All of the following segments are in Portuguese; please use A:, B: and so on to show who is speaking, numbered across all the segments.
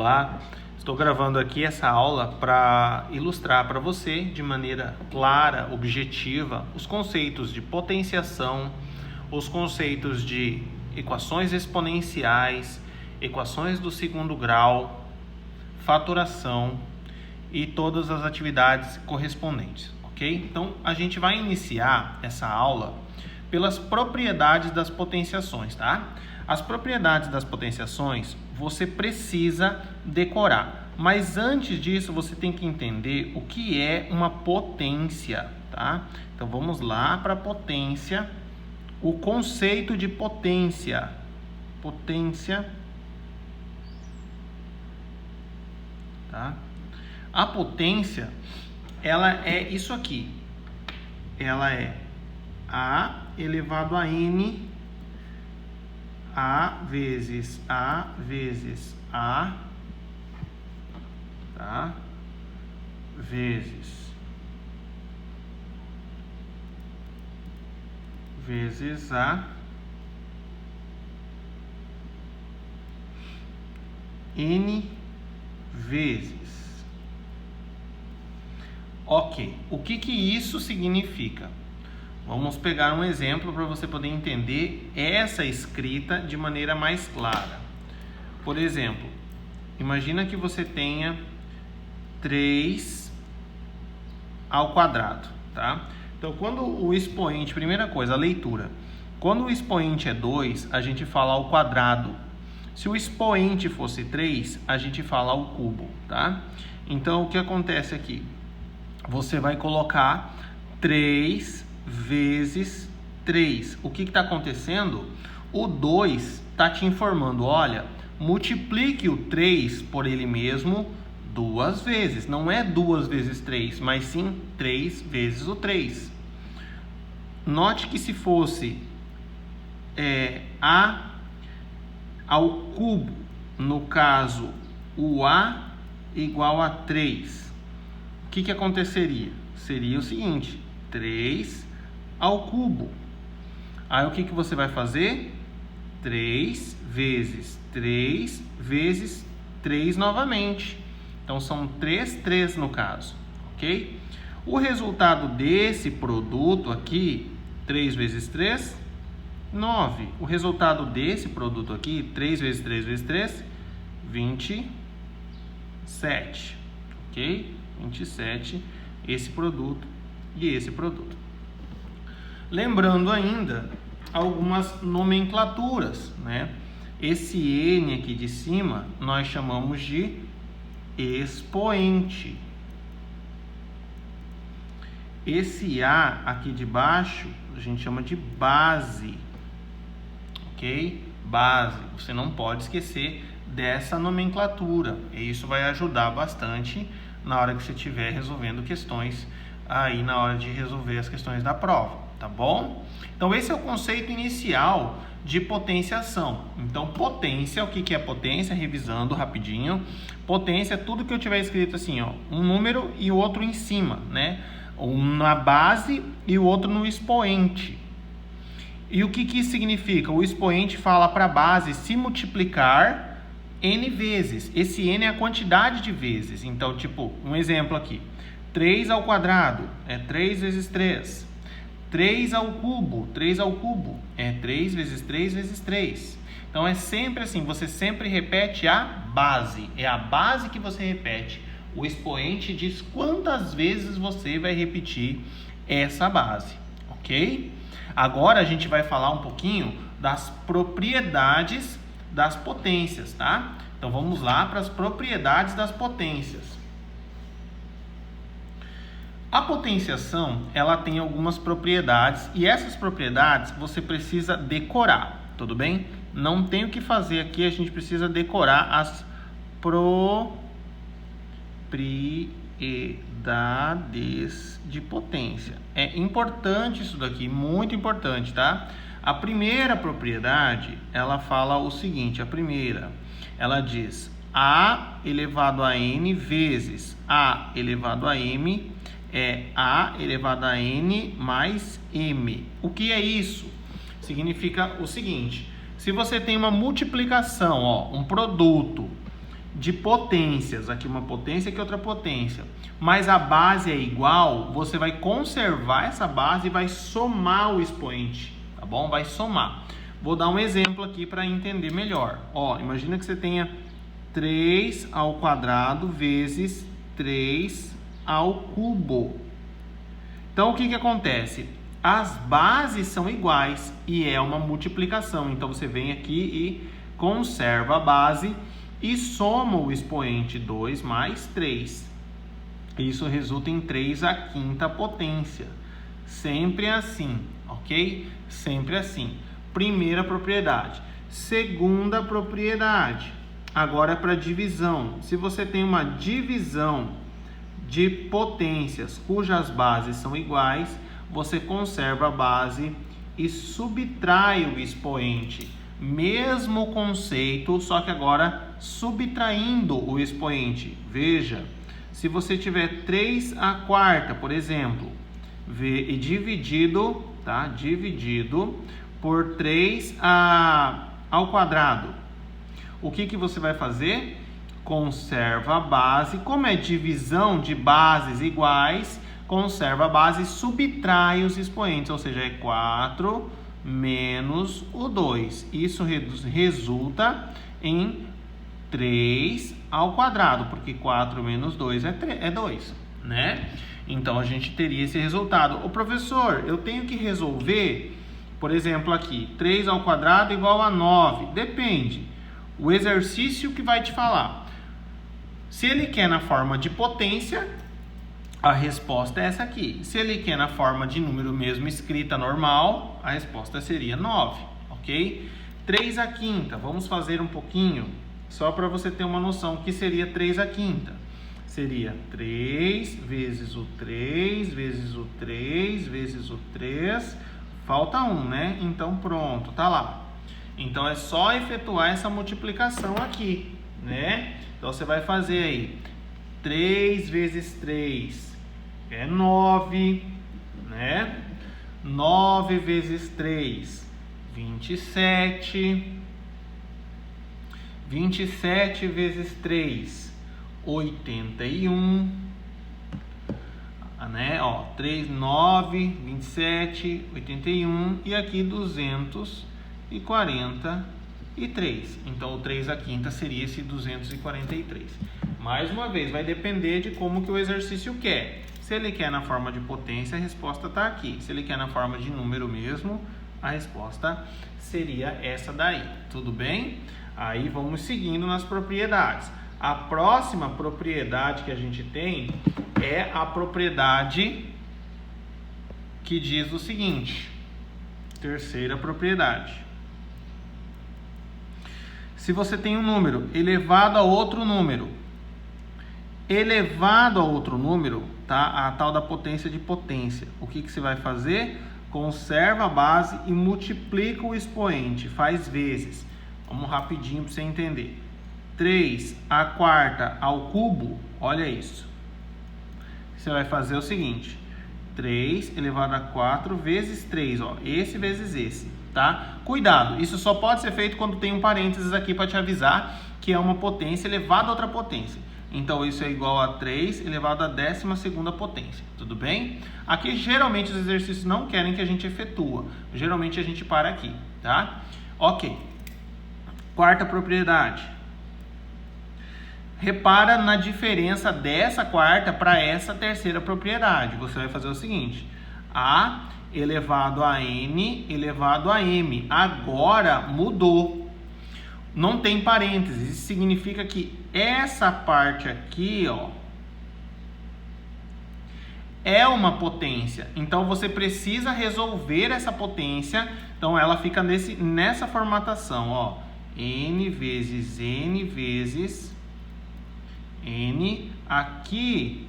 A: Olá, estou gravando aqui essa aula para ilustrar para você de maneira clara, objetiva, os conceitos de potenciação, os conceitos de equações exponenciais, equações do segundo grau, fatoração e todas as atividades correspondentes, ok? Então, a gente vai iniciar essa aula pelas propriedades das potenciações, tá? As propriedades das potenciações você precisa decorar, mas antes disso você tem que entender o que é uma potência, tá? Então vamos lá para a potência, o conceito de potência. Potência, tá? A potência, ela é isso aqui, ela é A elevado a N, A vezes A, tá? Vezes A, N vezes. Ok, o que isso significa? Vamos pegar um exemplo para você poder entender essa escrita de maneira mais clara. Por exemplo, imagina que você tenha 3 ao quadrado, tá? Então, quando o expoente, primeira coisa, a leitura. Quando o expoente é 2, a gente fala ao quadrado. Se o expoente fosse 3, a gente fala ao cubo, tá? Então, o que acontece aqui? Você vai colocar 3 vezes 3. O que está acontecendo? O 2 está te informando, olha, multiplique o 3 por ele mesmo 2 vezes. Não é 2 vezes 3, mas sim 3 vezes o 3. Note que se fosse A ao cubo, no caso, o A igual a 3, o que aconteceria? Seria o seguinte, 3 ao cubo. Aí o que você vai fazer? 3 vezes 3 vezes 3 novamente. Então são 3 no caso, ok? O resultado desse produto aqui, 3 vezes 3, 9. O resultado desse produto aqui, 3 vezes 3 vezes 3, 27, ok? 27, esse produto e esse produto. Lembrando ainda algumas nomenclaturas, né? Esse N aqui de cima nós chamamos de expoente. Esse A aqui de baixo a gente chama de base, ok? Base. Você não pode esquecer dessa nomenclatura. E isso vai ajudar bastante na hora que você estiver resolvendo questões aí na hora de resolver as questões da prova, tá bom? Então esse é o conceito inicial de potenciação. Então potência, o que é potência? Revisando rapidinho. Potência é tudo que eu tiver escrito assim, ó, um número e o outro em cima, né? Um na base e o outro no expoente. E o que isso significa? O expoente fala para a base se multiplicar N vezes. Esse N é a quantidade de vezes. Então, tipo, um exemplo aqui. 3 ao quadrado é 3 vezes 3. 3 ao cubo é 3 vezes 3 vezes 3. Então, é sempre assim, você sempre repete a base. É a base que você repete. O expoente diz quantas vezes você vai repetir essa base, ok? Agora, a gente vai falar um pouquinho das propriedades das potências, tá? Então, vamos lá para as propriedades das potências. A potenciação, ela tem algumas propriedades e essas propriedades você precisa decorar, tudo bem? Não tem o que fazer aqui, a gente precisa decorar as propriedades de potência. É importante isso daqui, muito importante, tá? A primeira propriedade, ela fala o seguinte, ela diz A elevado a N vezes A elevado a M é A elevado a N mais M. O que é isso? Significa o seguinte, se você tem uma multiplicação, ó, um produto de potências, aqui uma potência, aqui outra potência, mas a base é igual, você vai conservar essa base e vai somar o expoente, tá bom? Vai somar. Vou dar um exemplo aqui para entender melhor. Ó, imagina que você tenha 3 ao quadrado vezes 3 ao cubo. Então, o que acontece? As bases são iguais e é uma multiplicação. Então, você vem aqui e conserva a base e soma o expoente 2 mais 3. Isso resulta em 3 à quinta potência. Sempre assim, ok? Sempre assim. Primeira propriedade. Segunda propriedade. Agora é para divisão. Se você tem uma divisão de potências cujas bases são iguais, você conserva a base e subtrai o expoente. Mesmo conceito, só que agora subtraindo o expoente. Veja, se você tiver 3 à quarta, por exemplo, e dividido, tá? Dividido por 3 ao quadrado. O que você vai fazer? Conserva a base. Como é divisão de bases iguais, conserva a base e subtrai os expoentes, ou seja, é 4 menos o 2. Isso resulta em 3 ao quadrado, porque 4 menos 2 é 2, né? Então, a gente teria esse resultado. Ô, professor, eu tenho que resolver, por exemplo, aqui, 3 ao quadrado igual a 9. Depende. O exercício que vai te falar. Se ele quer na forma de potência, a resposta é essa aqui. Se ele quer na forma de número mesmo escrita normal, a resposta seria 9, ok? 3 à quinta, vamos fazer um pouquinho, só para você ter uma noção, o que seria 3 à quinta? Seria 3 vezes o 3, vezes o 3, vezes o 3, falta 1, né? Então pronto, tá lá. Então é só efetuar essa multiplicação aqui, né? Então você vai fazer aí 3 vezes 3 é 9, né? 9 vezes 3, 27. 27 vezes 3, 81. Né? Ó, 3, 9, 27, 81 e aqui 243. Então, o 3 à quinta seria esse 243. Mais uma vez, vai depender de como que o exercício quer. Se ele quer na forma de potência, a resposta está aqui. Se ele quer na forma de número mesmo, a resposta seria essa daí. Tudo bem? Aí vamos seguindo nas propriedades. A próxima propriedade que a gente tem é a propriedade que diz o seguinte. Terceira propriedade. Se você tem um número elevado a outro número, tá? A tal da potência de potência. O que você vai fazer? Conserva a base e multiplica o expoente, faz vezes. Vamos rapidinho para você entender. 3 à quarta ao cubo, olha isso. Você vai fazer o seguinte. 3 elevado a 4 vezes 3, ó. Esse vezes esse, tá? Cuidado, isso só pode ser feito quando tem um parênteses aqui para te avisar que é uma potência elevada a outra potência. Então, isso é igual a 3 elevado à 12ª potência, tudo bem? Aqui, geralmente, os exercícios não querem que a gente efetua. Geralmente, a gente para aqui, tá? Ok. Quarta propriedade. Repara na diferença dessa quarta para essa terceira propriedade. Você vai fazer o seguinte. A elevado a N elevado a M. Agora, mudou. Não tem parênteses. Isso significa que essa parte aqui, ó, é uma potência. Então, você precisa resolver essa potência. Então, ela fica nessa formatação, ó. N vezes N vezes N. Aqui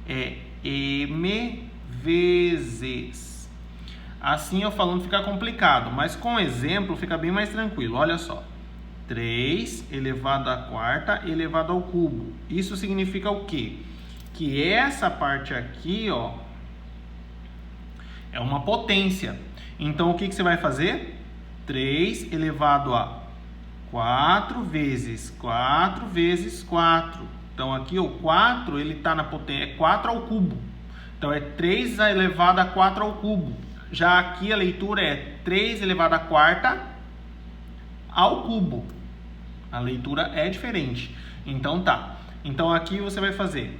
A: é M vezes. Assim, eu falando fica complicado. Mas com exemplo, fica bem mais tranquilo. Olha só. 3 elevado à quarta elevado ao cubo. Isso significa o quê? Que essa parte aqui, ó, é uma potência. Então, o que você vai fazer? 3 elevado a 4 vezes 4 vezes 4. Então, aqui o 4, ele está na potência, é 4 ao cubo. Então, é 3 elevado a 4 ao cubo. Já aqui a leitura é 3 elevado a quarta ao cubo. A leitura é diferente. Então, tá. Então, aqui você vai fazer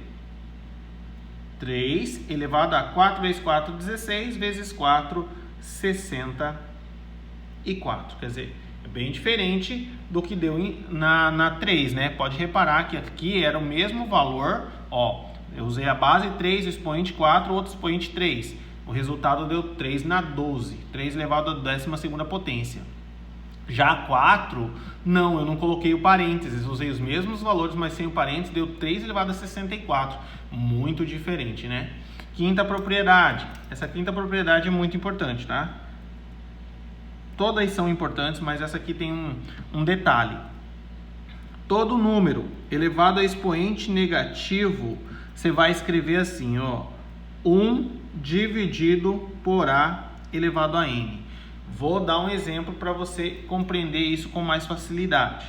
A: 3 elevado a 4 vezes 4, 16, vezes 4, 64. Quer dizer, é bem diferente do que deu na 3, né? Pode reparar que aqui era o mesmo valor, ó. Eu usei a base 3, o expoente 4, outro expoente 3. O resultado deu 3 na 12. 3 elevado a 12ª potência. Já 4, não, eu não coloquei o parênteses. Usei os mesmos valores, mas sem o parênteses, deu 3 elevado a 64. Muito diferente, né? Quinta propriedade. Essa quinta propriedade é muito importante, tá? Todas são importantes, mas essa aqui tem um detalhe. Todo número elevado a expoente negativo, você vai escrever assim, ó, 1 dividido por A elevado a N. Vou dar um exemplo para você compreender isso com mais facilidade.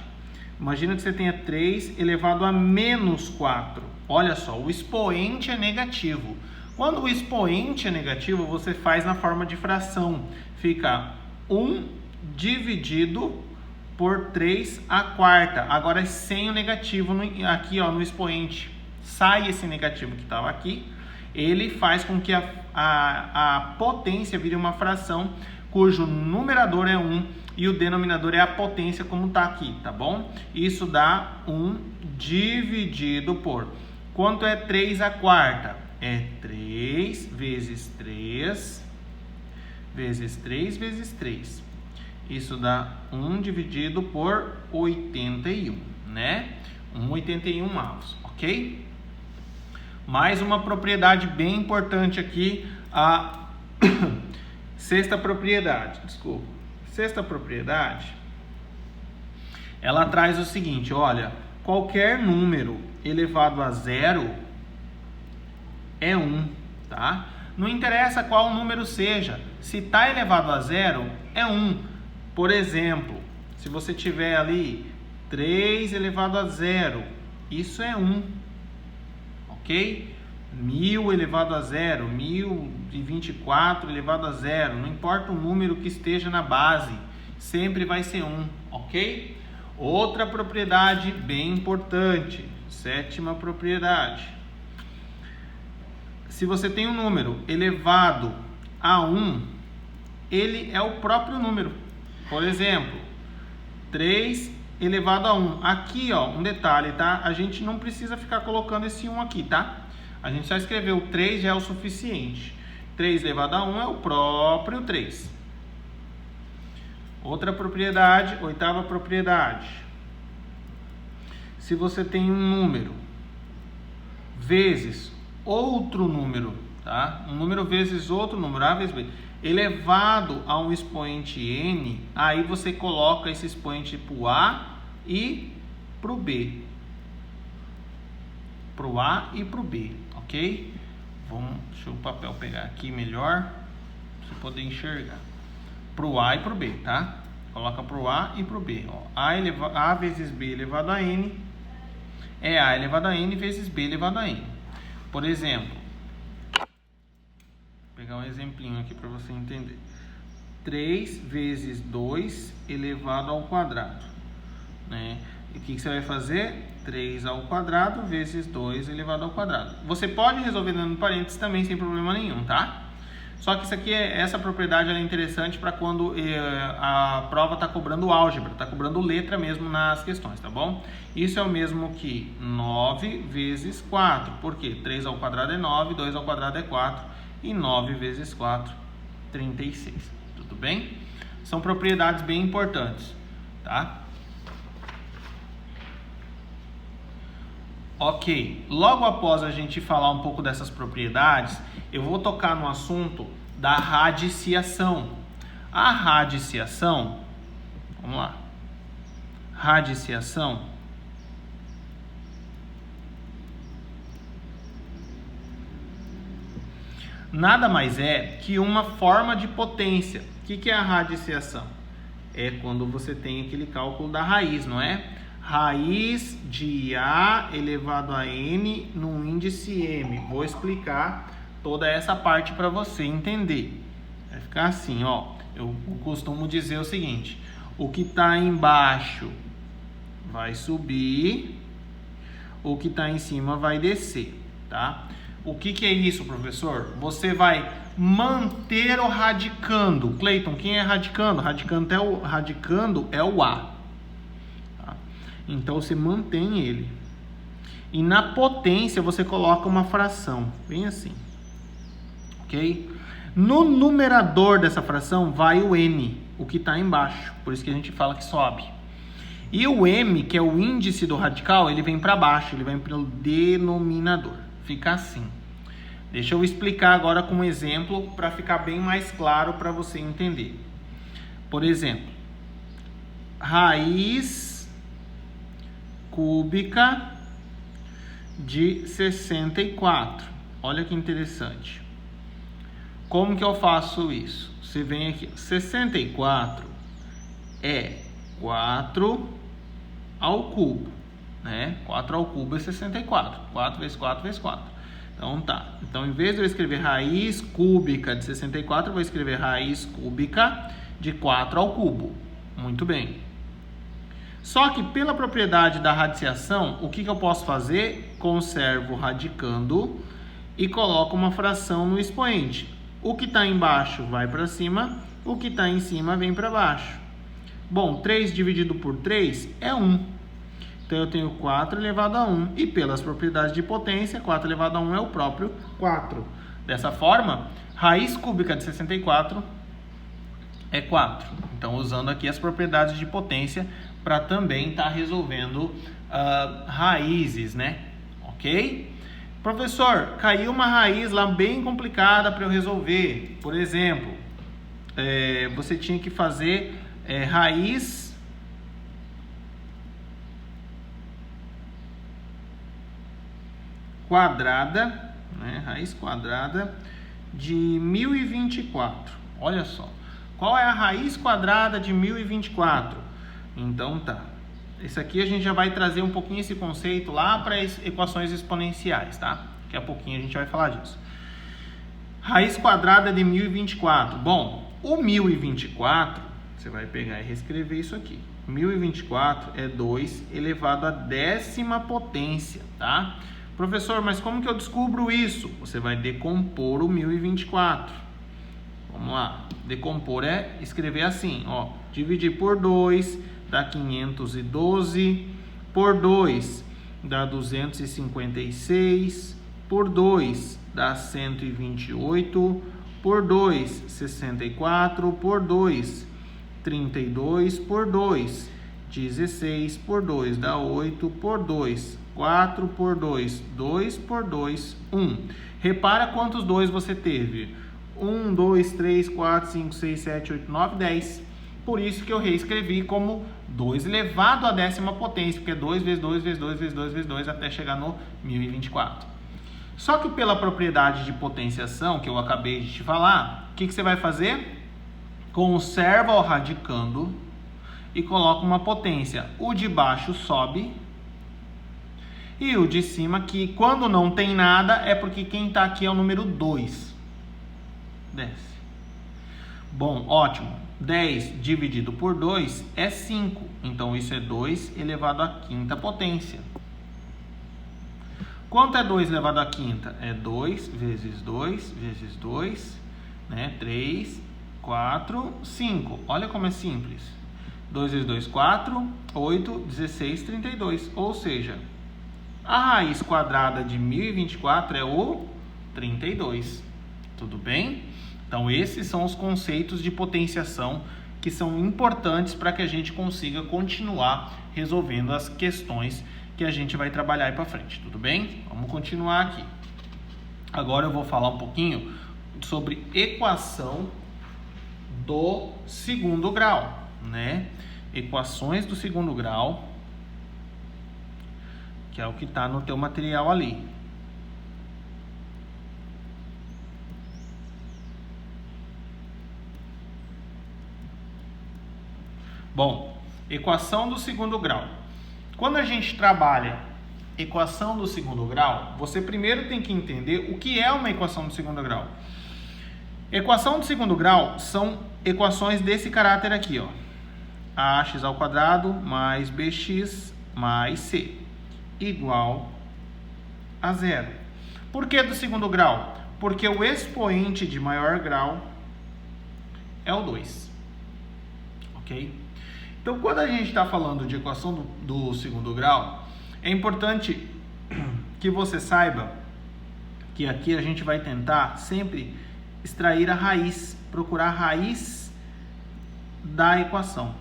A: Imagina que você tenha 3 elevado a menos 4. Olha só, o expoente é negativo. Quando o expoente é negativo, você faz na forma de fração. Fica 1 dividido por 3 a quarta. Agora é sem o negativo aqui, ó, no expoente. Sai esse negativo que estava aqui. Ele faz com que a potência vire uma fração cujo numerador é 1 e o denominador é a potência, como está aqui, tá bom? Isso dá 1 dividido por... Quanto é 3 a quarta? É 3 vezes 3 vezes 3 vezes 3. Isso dá 1 dividido por 81, né? 1,81 avos, ok? Mais uma propriedade bem importante aqui, a sexta propriedade, desculpa. Sexta propriedade, ela traz o seguinte, olha, qualquer número elevado a zero é 1, tá? Não interessa qual número seja, se está elevado a zero, é 1. Por exemplo, se você tiver ali 3 elevado a zero, isso é 1, ok? 1000 elevado a zero, 1024 elevado a zero, não importa o número que esteja na base, sempre vai ser 1, ok? Outra propriedade bem importante, sétima propriedade. Se você tem um número elevado a 1, ele é o próprio número. Por exemplo, 3 elevado a 1. Aqui, ó, um detalhe, tá? A gente não precisa ficar colocando esse 1 aqui, tá? A gente só escreveu 3 já é o suficiente. 3 elevado a 1 é o próprio 3. Outra propriedade, oitava propriedade. Se você tem um número vezes outro número, tá? Um número vezes outro número, A vezes B, elevado a um expoente N, aí você coloca esse expoente para o A e para o B. Para o A e para o B, ok? Deixa o papel pegar aqui melhor, para você poder enxergar. Para o A e para o B, tá? Coloca para o A e para o B. Ó. A vezes B elevado a N é A elevado a N vezes B elevado a N. Por exemplo, vou pegar um exemplinho aqui para você entender. 3 vezes 2 elevado ao quadrado, né? E o que você vai fazer? 3 ao quadrado vezes 2 elevado ao quadrado. Você pode resolver dando parênteses também sem problema nenhum, tá? Só que isso aqui, essa propriedade ela é interessante para quando a prova está cobrando álgebra, está cobrando letra mesmo nas questões, tá bom? Isso é o mesmo que 9 vezes 4. Por quê? 3 ao quadrado é 9, 2 ao quadrado é 4 e 9 vezes 4, 36. Tudo bem? São propriedades bem importantes, tá? Ok, logo após a gente falar um pouco dessas propriedades, eu vou tocar no assunto da radiciação. A radiciação, vamos lá, radiciação nada mais é que uma forma de potência. O que é a radiciação? é quando você tem aquele cálculo da raiz, não é? Raiz de A elevado a N no índice M. Vou explicar toda essa parte para você entender. Vai ficar assim, ó. Eu costumo dizer o seguinte: o que está embaixo vai subir, o que está em cima vai descer, tá? O que é isso, professor? Você vai manter o radicando. Cleiton, quem é radicando? Radicando é o A. Tá? Então, você mantém ele. E na potência, você coloca uma fração. Bem assim. Ok? No numerador dessa fração, vai o N, o que está embaixo. Por isso que a gente fala que sobe. E o M, que é o índice do radical, ele vem para baixo. Ele vem pelo denominador. Fica assim. Deixa eu explicar agora com um exemplo para ficar bem mais claro para você entender. Por exemplo, raiz cúbica de 64. Olha que interessante. Como que eu faço isso? Você vem aqui, 64 é 4 ao cubo, né? 4 ao cubo é 64. 4 vezes 4 vezes 4. Então tá. Então, em vez de eu escrever raiz cúbica de 64, eu vou escrever raiz cúbica de 4 ao cubo. Muito bem. Só que pela propriedade da radiciação, o que eu posso fazer? Conservo radicando e coloco uma fração no expoente. O que está embaixo vai para cima, o que está em cima vem para baixo. Bom, 3 dividido por 3 é 1. Então, eu tenho 4 elevado a 1. E pelas propriedades de potência, 4 elevado a 1 é o próprio 4. Dessa forma, raiz cúbica de 64 é 4. Então, usando aqui as propriedades de potência para também estar resolvendo raízes, né? Ok? Professor, caiu uma raiz lá bem complicada para eu resolver. Por exemplo, você tinha que fazer raiz quadrada, né? Raiz quadrada de 1024. Olha só. Qual é a raiz quadrada de 1024? Então tá. Esse aqui a gente já vai trazer um pouquinho esse conceito lá para as equações exponenciais, tá? Daqui a pouquinho a gente vai falar disso. Raiz quadrada de 1024. Bom, o 1024, você vai pegar e reescrever isso aqui. 1024 é 2 elevado à 10ª potência, tá? Professor, mas como que eu descubro isso? Você vai decompor o 1024. Vamos lá. Decompor é escrever assim, ó. Dividir por 2 dá 512. Por 2 dá 256. Por 2 dá 128. Por 2, 64. Por 2, 32. Por 2, 16. Por 2 dá 8. Por 2, 4. Por 2, 2. Por 2, 1. Repara quantos 2 você teve. 1, 2, 3, 4, 5, 6, 7, 8, 9, 10. Por isso que eu reescrevi como 2 elevado à 10ª potência, porque é 2 vezes 2 vezes 2 vezes 2 vezes 2 até chegar no 1024. Só que pela propriedade de potenciação que eu acabei de te falar, o que você vai fazer? Conserva o radicando e coloca uma potência. O de baixo sobe e o de cima, que quando não tem nada, é porque quem está aqui é o número 2. Desce. Bom, ótimo. 10 dividido por 2 é 5. Então, isso é 2 elevado à 5ª potência. Quanto é 2 elevado à 5ª? É 2 vezes 2 vezes 2, né? 3, 4, 5. Olha como é simples. 2 vezes 2, 4, 8, 16, 32. Ou seja, a raiz quadrada de 1024 é o 32. Tudo bem? Então, esses são os conceitos de potenciação que são importantes para que a gente consiga continuar resolvendo as questões que a gente vai trabalhar aí para frente. Tudo bem? Vamos continuar aqui. Agora eu vou falar um pouquinho sobre equação do segundo grau, né? Equações do segundo grau, que é o que está no teu material ali. Bom, equação do segundo grau. Quando a gente trabalha equação do segundo grau, você primeiro tem que entender o que é uma equação do segundo grau. Equação do segundo grau são equações desse caráter aqui, ó. Ax ao quadrado mais bx mais c igual a zero. Por que do segundo grau? Porque o expoente de maior grau é o 2. Ok? Então, quando a gente está falando de equação do segundo grau, é importante que você saiba que aqui a gente vai tentar sempre extrair a raiz, procurar a raiz da equação.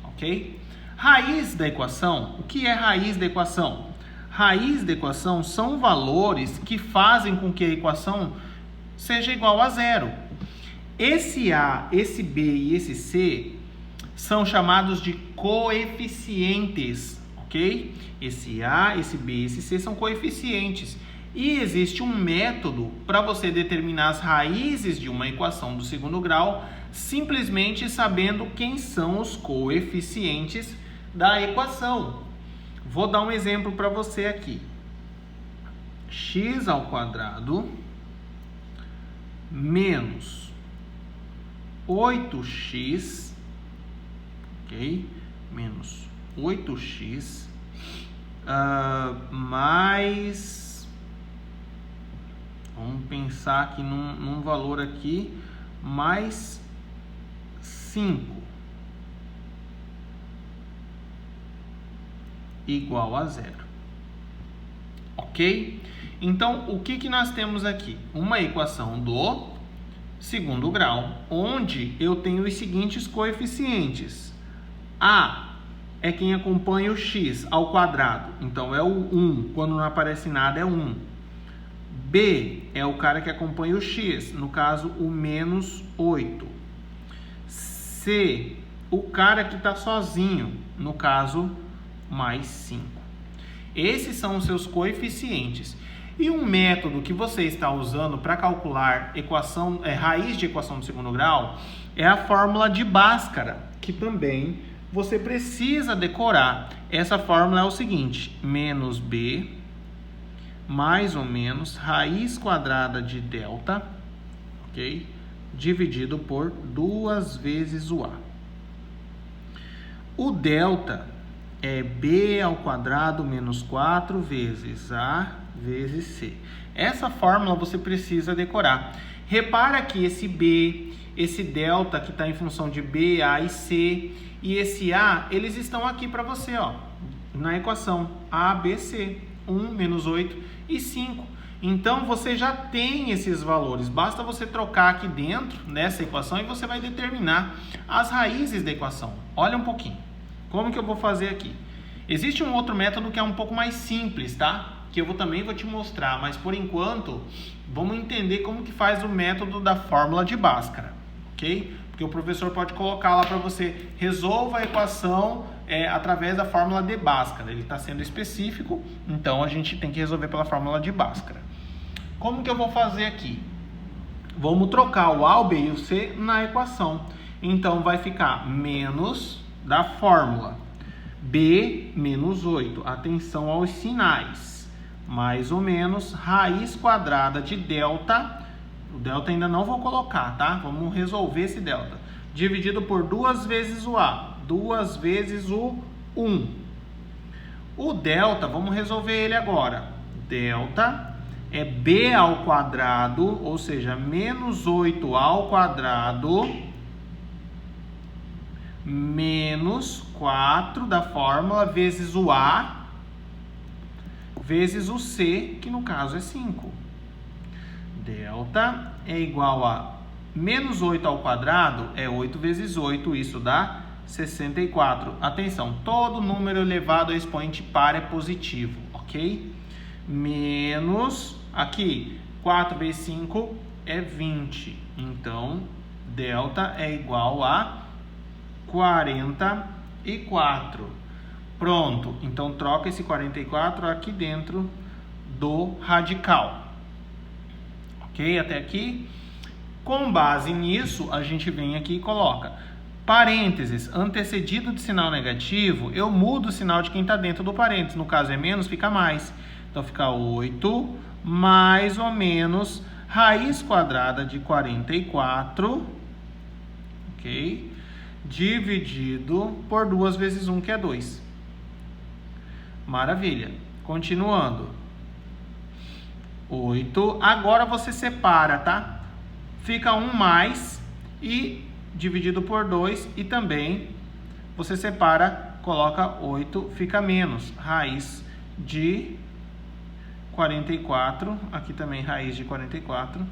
A: Ok? Raiz da equação, o que é raiz da equação? Raiz da equação são valores que fazem com que a equação seja igual a zero. Esse A, esse B e esse C são chamados de coeficientes, ok? Esse A, esse B e esse C são coeficientes. E existe um método para você determinar as raízes de uma equação do segundo grau, simplesmente sabendo quem são os coeficientes da equação. Vou dar um exemplo para você aqui. X ao quadrado menos 8x, ok? Menos 8x mais, vamos pensar aqui num valor aqui, mais 5 igual a zero. Ok? Então, o que nós temos aqui? Uma equação do segundo grau, onde eu tenho os seguintes coeficientes. A é quem acompanha o x ao quadrado, então é o 1, quando não aparece nada é 1. B é o cara que acompanha o x, no caso o menos 8. C, o cara que está sozinho, no caso mais 5. Esses são os seus coeficientes. E um método que você está usando para calcular raiz de equação do segundo grau é a fórmula de Bhaskara, que também você precisa decorar. Essa fórmula é o seguinte: menos b mais ou menos raiz quadrada de delta, ok? Dividido por 2 vezes o a. O delta é b ao quadrado menos 4 vezes a vezes c. Essa fórmula você precisa decorar. Repara que esse b, esse delta que está em função de b, a e c, e esse a, eles estão aqui para você, ó, na equação a, b, c, 1, menos 8 e 5. Então, você já tem esses valores. Basta você trocar aqui dentro, nessa equação, e você vai determinar as raízes da equação. Olha um pouquinho. Como que eu vou fazer aqui? Existe um outro método que é um pouco mais simples, tá? Que eu também vou te mostrar, mas por enquanto, vamos entender como que faz o método da fórmula de Bhaskara, ok? Porque o professor pode colocar lá para você, resolva a equação através da fórmula de Bhaskara. Ele está sendo específico, então a gente tem que resolver pela fórmula de Bhaskara. Como que eu vou fazer aqui? Vamos trocar o A, o B e o C na equação. Então, vai ficar menos da fórmula B menos 8. Atenção aos sinais. Mais ou menos raiz quadrada de delta. O delta ainda não vou colocar, tá? Vamos resolver esse delta. Dividido por 2 vezes o A. 2 vezes o 1. O delta, vamos resolver ele agora. Delta é b ao quadrado, ou seja, menos 8 ao quadrado, menos 4 da fórmula, vezes o A, vezes o C, que no caso é 5. Delta é igual a menos 8 ao quadrado, é 8 vezes 8, isso dá 64. Atenção, todo número elevado a expoente par é positivo, ok? Menos, aqui, 4 vezes 5 é 20. Então, delta é igual a 44. Pronto, então troca esse 44 aqui dentro do radical. Ok? Até aqui? Com base nisso, a gente vem aqui e coloca parênteses, antecedido de sinal negativo, eu mudo o sinal de quem está dentro do parênteses. No caso é menos, fica mais. Então fica 8 mais ou menos raiz quadrada de 44, ok? Dividido por 2 vezes 1, que é 2. Maravilha. Continuando. 8. Agora você separa, tá? Fica 1 mais e dividido por 2 e também você separa, coloca 8, fica menos raiz de 44, aqui também raiz de 44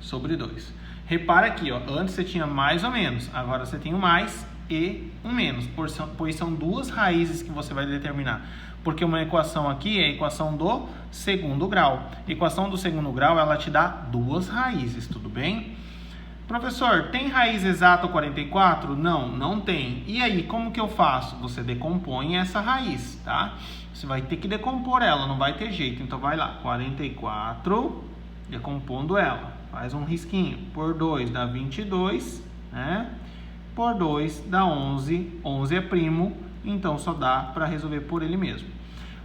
A: sobre 2. Repara aqui, ó, antes você tinha mais ou menos, agora você tem um mais e um menos, pois são duas raízes que você vai determinar. Porque uma equação aqui é a equação do segundo grau. A equação do segundo grau, ela te dá duas raízes, tudo bem? Professor, tem raiz exata 44? Não, não tem. E aí, como que eu faço? Você decompõe essa raiz, tá? Você vai ter que decompor ela, não vai ter jeito. Então, vai lá, 44, decompondo ela. Faz um risquinho. Por 2 dá 22, né? Por 2 dá 11. 11 é primo, então só dá para resolver por ele mesmo.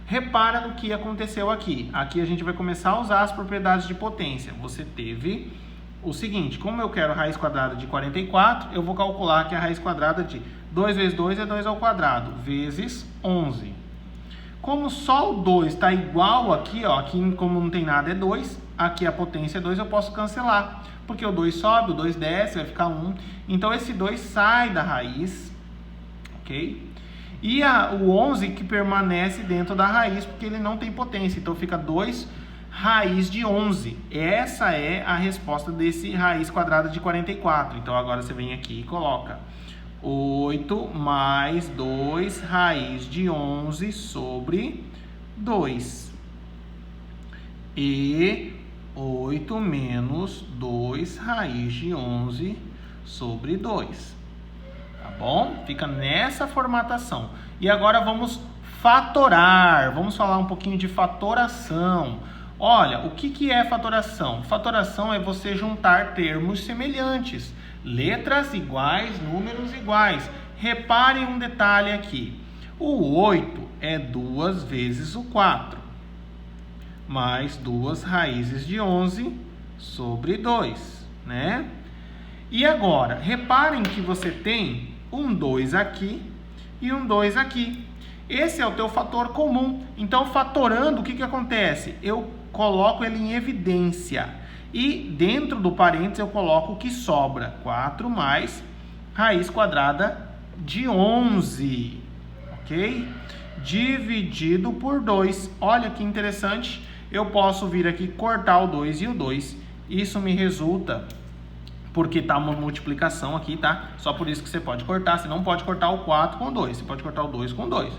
A: Repara no que aconteceu aqui. Aqui a gente vai começar a usar as propriedades de potência. Você teve o seguinte, como eu quero raiz quadrada de 44, eu vou calcular que a raiz quadrada de 2 vezes 2 é 2 ao quadrado, vezes 11. Como só o 2 está igual aqui, ó, aqui como não tem nada é 2, aqui a potência é 2, eu posso cancelar. Porque o 2 sobe, o 2 desce, vai ficar 1. Então esse 2 sai da raiz, ok? E o 11 que permanece dentro da raiz, porque ele não tem potência. Então fica 2 raiz de 11. Essa é a resposta desse raiz quadrada de 44. Então agora você vem aqui e coloca 8 mais 2 raiz de 11 sobre 2. E 8 menos 2 raiz de 11 sobre 2. Tá bom? Fica nessa formatação. E agora vamos fatorar. Vamos falar um pouquinho de fatoração. Olha, o que é fatoração? Fatoração é você juntar termos semelhantes. Letras iguais, números iguais. Reparem um detalhe aqui. O 8 é 2 vezes o 4. Mais 2 raízes de 11 sobre 2, né? E agora, reparem que você tem um 2 aqui e um 2 aqui. Esse é o teu fator comum. Então, fatorando, o que acontece? Eu coloco ele em evidência. E dentro do parênteses eu coloco o que sobra. 4 mais raiz quadrada de 11. Ok? Dividido por 2. Olha que interessante. Eu posso vir aqui cortar o 2 e o 2. Isso me resulta, porque está uma multiplicação aqui, tá? Só por isso que você pode cortar. Você não pode cortar o 4 com 2. Você pode cortar o 2 com 2.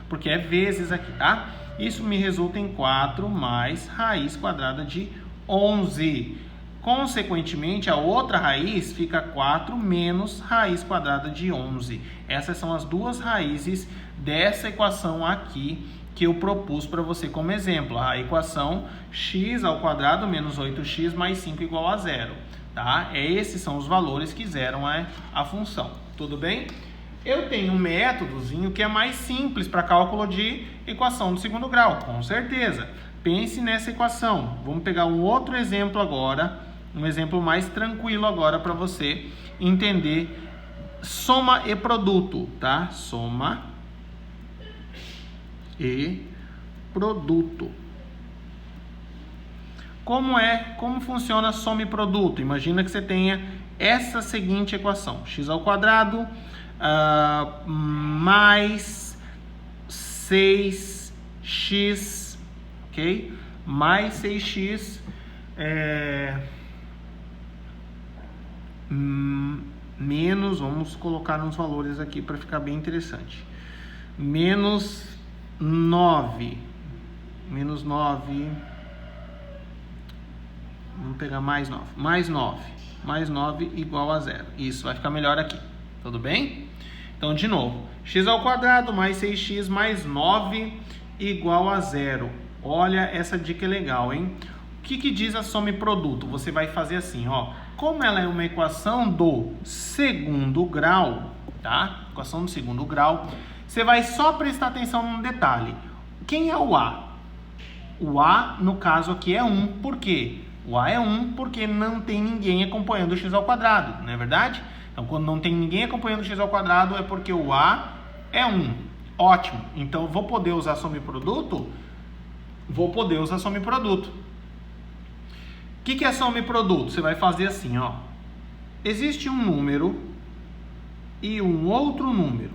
A: Porque é vezes aqui, tá? Isso me resulta em 4 mais raiz quadrada de 11. Consequentemente, a outra raiz fica 4 menos raiz quadrada de 11. Essas são as duas raízes dessa equação aqui que eu propus para você como exemplo. A equação x ao quadrado menos 8x mais 5 igual a 0. Tá? Esses são os valores que geram a função. Tudo bem? Eu tenho um métodozinho que é mais simples para cálculo de equação do segundo grau, com certeza. Pense nessa equação. Vamos pegar um outro exemplo agora, um exemplo mais tranquilo agora para você entender soma e produto, tá? Soma e produto. Como funciona soma e produto? Imagina que você tenha essa seguinte equação: x ao quadrado mais 6x, ok? Mais 6x menos, vamos colocar nos valores aqui para ficar bem interessante, menos 9, vamos pegar mais 9 igual a 0. Isso vai ficar melhor aqui, tudo bem? Então, de novo, x ao quadrado mais 6x mais 9 igual a 0. Olha, essa dica é legal, hein? O que diz a soma e produto? Você vai fazer assim, ó. Como ela é uma equação do segundo grau, tá? Equação do segundo grau. Você vai só prestar atenção num detalhe. Quem é o A? O A, no caso aqui, é 1. Por quê? O A é 1 porque não tem ninguém acompanhando o x ao quadrado, não é verdade? Então, quando não tem ninguém acompanhando o x ao quadrado, é porque o A é 1. Ótimo. Então, vou poder usar soma e produto? Vou poder usar soma e produto. O que é soma e produto? Você vai fazer assim, ó. Existe um número e um outro número.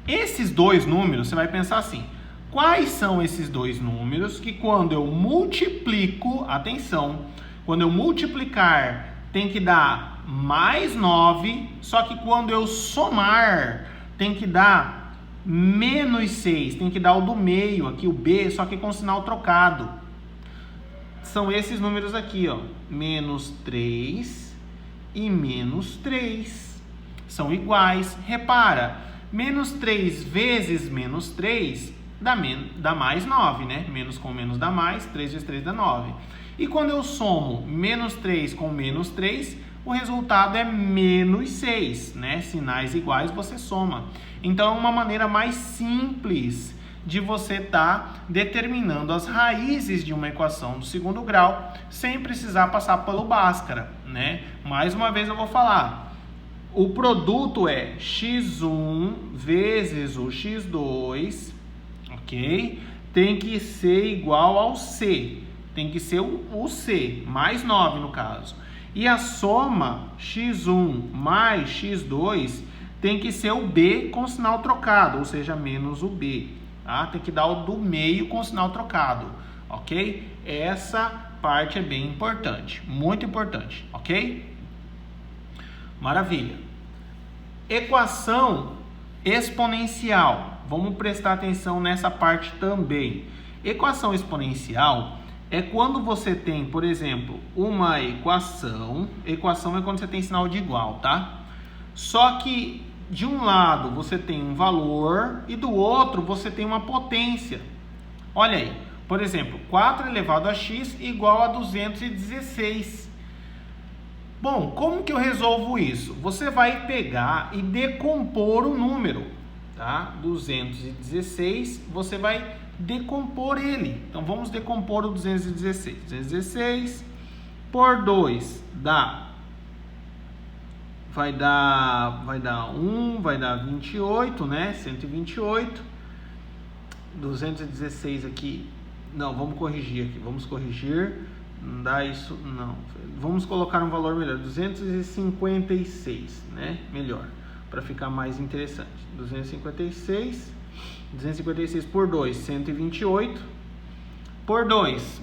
A: Esses dois números, você vai pensar assim. Quais são esses dois números que quando eu multiplico, atenção, quando eu multiplicar tem que dar mais 9, só que quando eu somar tem que dar menos 6, tem que dar o do meio, aqui o B, só que com sinal trocado. São esses números aqui, ó, menos 3 e menos 3. São iguais. Repara, menos 3 vezes menos 3 dá mais 9, né? Menos com menos dá mais, 3 vezes 3 dá 9. E quando eu somo menos 3 com menos 3, o resultado é menos 6, né? Sinais iguais você soma. Então, é uma maneira mais simples de você estar determinando as raízes de uma equação do segundo grau, sem precisar passar pelo Bhaskara, né? Mais uma vez eu vou falar. O produto é x1 vezes o x2, ok? Tem que ser igual ao C. Tem que ser o C, mais 9 no caso. E a soma x1 mais x2 tem que ser o B com sinal trocado, ou seja, menos o B. Tá? Tem que dar o do meio com sinal trocado, ok? Essa parte é bem importante, muito importante, ok? Maravilha. Equação exponencial. Vamos prestar atenção nessa parte também. Equação exponencial é quando você tem, por exemplo, uma equação. Equação é quando você tem sinal de igual, tá? Só que de um lado você tem um valor e do outro você tem uma potência. Olha aí, por exemplo, 4 elevado a x igual a 216. Bom, como que eu resolvo isso? Você vai pegar e decompor o número, tá? 216, você vai decompor ele. Então, vamos decompor o 216. 216 por 2 vai dar 1, vai dar 28, né? 128. 216 aqui. Não, vamos corrigir aqui. Vamos corrigir. Não dá isso, não. Vamos colocar um valor melhor. 256, né? Melhor. Para ficar mais interessante. 256 por 2, 128. Por 2,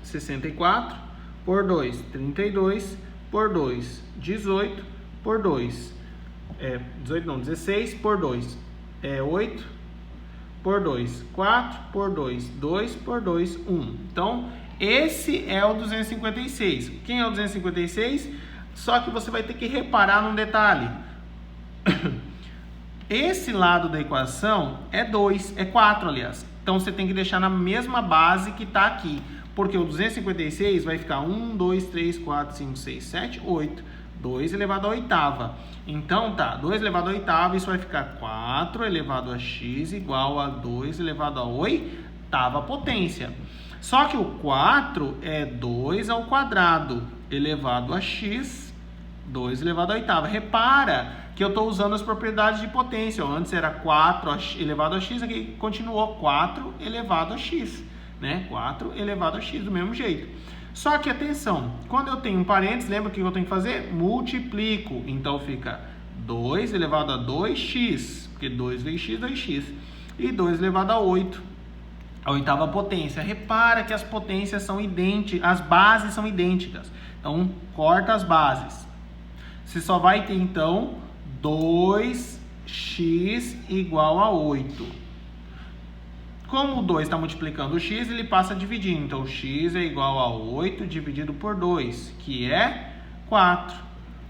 A: 64. Por 2, 32. Por 2, 18. Por 2, 18 não, 16. Por 2, 8. Por 2, 4. Por 2, 2. Por 2, 1. Então, esse é o 256. Quem é o 256? Só que você vai ter que reparar num detalhe. Esse lado da equação é 2, é 4, aliás. Então, você tem que deixar na mesma base que está aqui. Porque o 256 vai ficar 1, 2, 3, 4, 5, 6, 7, 8. 2 elevado à oitava. Então, tá, 2 elevado à oitava, isso vai ficar 4 elevado a x igual a 2 elevado à oitava potência. Só que o 4 é 2 ao quadrado elevado a x, 2 elevado à oitava. Repara que eu estou usando as propriedades de potência. Antes era 4 elevado a x, aqui continuou 4 elevado a x, né? 4 elevado a x do mesmo jeito. Só que, atenção, quando eu tenho um parênteses, lembra o que eu tenho que fazer? Multiplico. Então, fica 2 elevado a 2x, porque 2 vezes x, 2x. E 2 elevado a 8, a oitava potência. Repara que as potências são idênticas, as bases são idênticas. Então, corta as bases. Você só vai ter, então, 2x igual a 8. Como o 2 está multiplicando o x, ele passa dividindo. Então, x é igual a 8 dividido por 2, que é 4.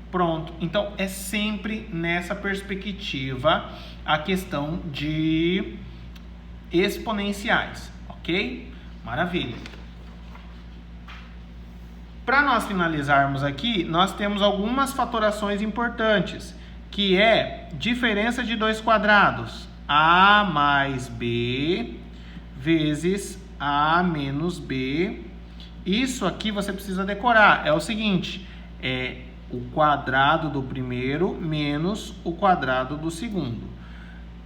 A: Pronto. Então, é sempre nessa perspectiva a questão de exponenciais, ok? Maravilha. Para nós finalizarmos aqui, nós temos algumas fatorações importantes, que é diferença de dois quadrados. A mais B vezes A menos B. Isso aqui você precisa decorar. É o seguinte, é o quadrado do primeiro menos o quadrado do segundo.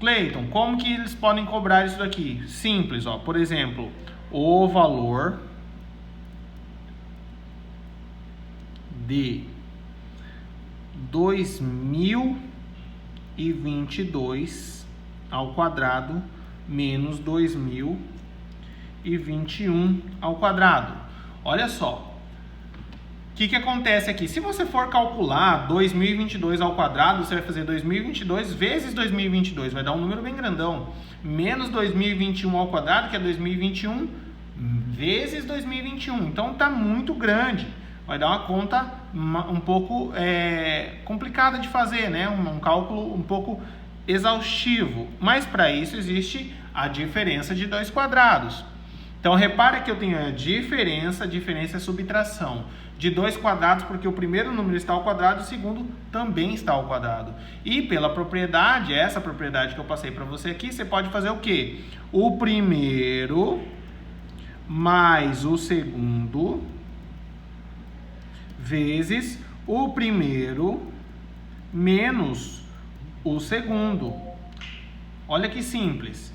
A: Cleiton, como que eles podem cobrar isso daqui? Simples, ó. Por exemplo, o valor de 2022 ao quadrado menos 2021 ao quadrado. Olha só, o que acontece aqui? Se você for calcular 2022 ao quadrado, você vai fazer 2022 vezes 2022, vai dar um número bem grandão, menos 2021 ao quadrado, que é 2021 vezes 2021, então tá muito grande. Vai dar uma conta um pouco complicada de fazer, né? Um cálculo um pouco exaustivo. Mas para isso existe a diferença de dois quadrados. Então repare que eu tenho a diferença é subtração de dois quadrados, porque o primeiro número está ao quadrado e o segundo também está ao quadrado. E pela propriedade, essa propriedade que eu passei para você aqui, você pode fazer o quê? O primeiro mais o segundo vezes o primeiro menos o segundo. Olha que simples.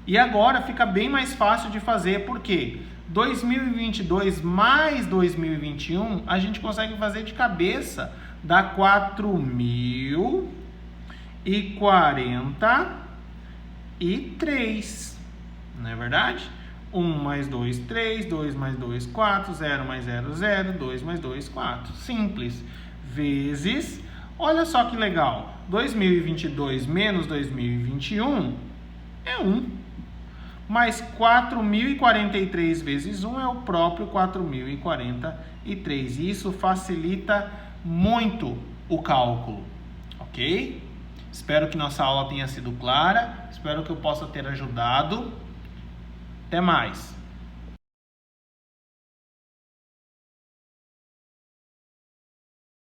A: E agora fica bem mais fácil de fazer, porque 2022 mais 2021 a gente consegue fazer de cabeça, dá 4.043, não é verdade? 1 mais 2, 3, 2 mais 2, 4, 0 mais 0, 0, 2 mais 2, 4. Simples. Vezes, olha só que legal, 2022 menos 2021 é 1. Mas 4.043 vezes 1 é o próprio 4.043. Isso facilita muito o cálculo, ok? Espero que nossa aula tenha sido clara, espero que eu possa ter ajudado. Até mais!